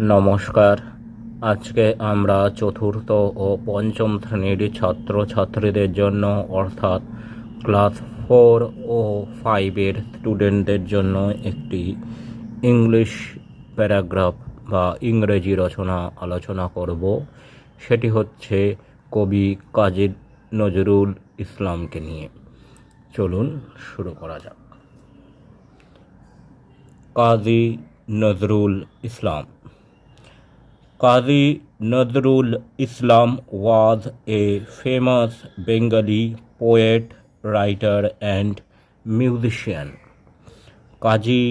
নমস্কার। আজকে আমরা চতুর্থ ও পঞ্চম শ্রেণীর ছাত্রছাত্রীদের জন্য অর্থাৎ ক্লাস 4 ও 5-এর স্টুডেন্টদের জন্য একটি ইংলিশ প্যারাগ্রাফ বা ইংরেজি রচনা আলোচনা করব। সেটি হচ্ছে কবি কাজী নজরুল ইসলামকে নিয়ে। চলুন শুরু করা যাক। কাজী নজরুল ইসলাম. Qazi Nazrul Islam was a famous Bengali poet, writer and musician. কাজী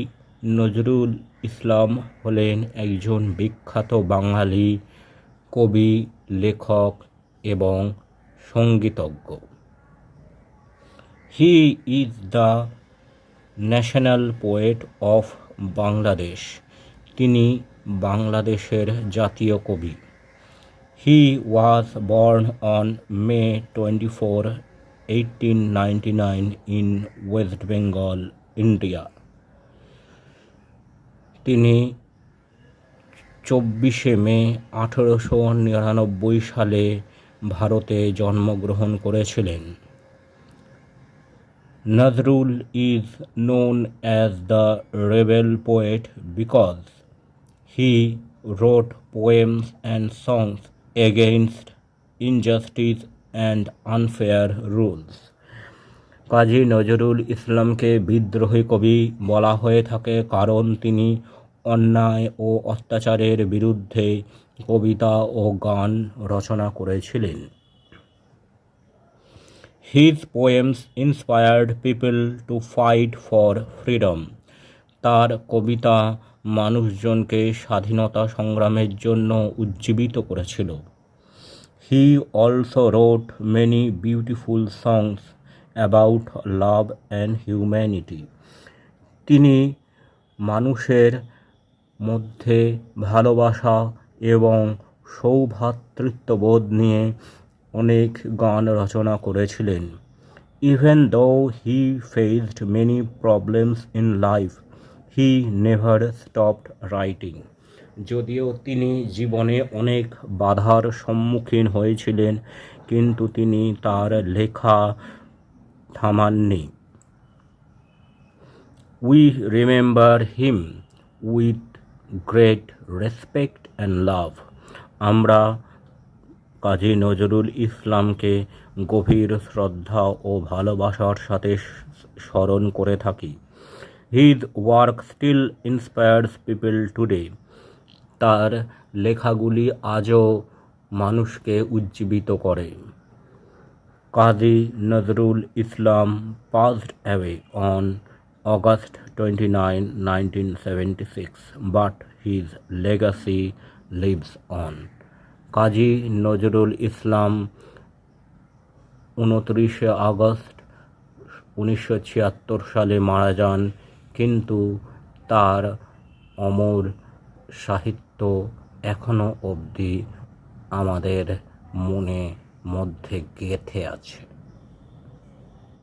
নজরুল ইসলাম হলেন একজন বিখ্যাত বাঙালি কবি, লেখক এবং সঙ্গীতজ্ঞ। He is the national poet of Bangladesh. তিনি বাংলাদেশের জাতীয় কবি। He was born on May 24, 1899 in West Bengal, India. তিনি 24শে মে 1899 সালে ভারতে জন্মগ্রহণ করেছিলেন। Nazrul is known as the rebel poet because he wrote poems and songs against injustice and unfair rules. Kazi Nazrul ইসলামকে বিদ্রোহী কবি বলা হয়ে থাকে কারণ তিনি অন্যায় ও অত্যাচারের বিরুদ্ধে কবিতা ও গান রচনা করেছিলেন। His poems inspired people to fight for freedom. তার কবিতা মানুষজনকে স্বাধীনতা সংগ্রামের জন্য উজ্জীবিত করেছিল। He also wrote many beautiful songs about love and humanity. তিনি মানুষের মধ্যে ভালোবাসা এবং সৌভ্রাতৃত্ববোধ নিয়ে অনেক গান রচনা করেছিলেন। Even though he faced many problems in life, he never stopped writing. যদিও তিনি জীবনে অনেক বাধার সম্মুখীন হয়েছিলেন, কিন্তু তিনি তার লেখা থামাননি। We remember him with great respect and love. আমরা কাজী নজরুল ইসলামকে গভীর শ্রদ্ধা ও ভালোবাসার সাথে স্মরণ করে থাকি। His work still inspires people today. তার লেখাগুলি আজও মানুষকে উজ্জীবিত করে। কাজী নজরুল ইসলাম passed away on August 29, 1976, but his legacy lives on. Kazi Nazrul Islam 29শে আগস্ট 1976 সালে মারা যান, কিন্তু তার অমর সাহিত্য এখনো অবধি আমাদের মনে মধ্যে গেঁথে আছে।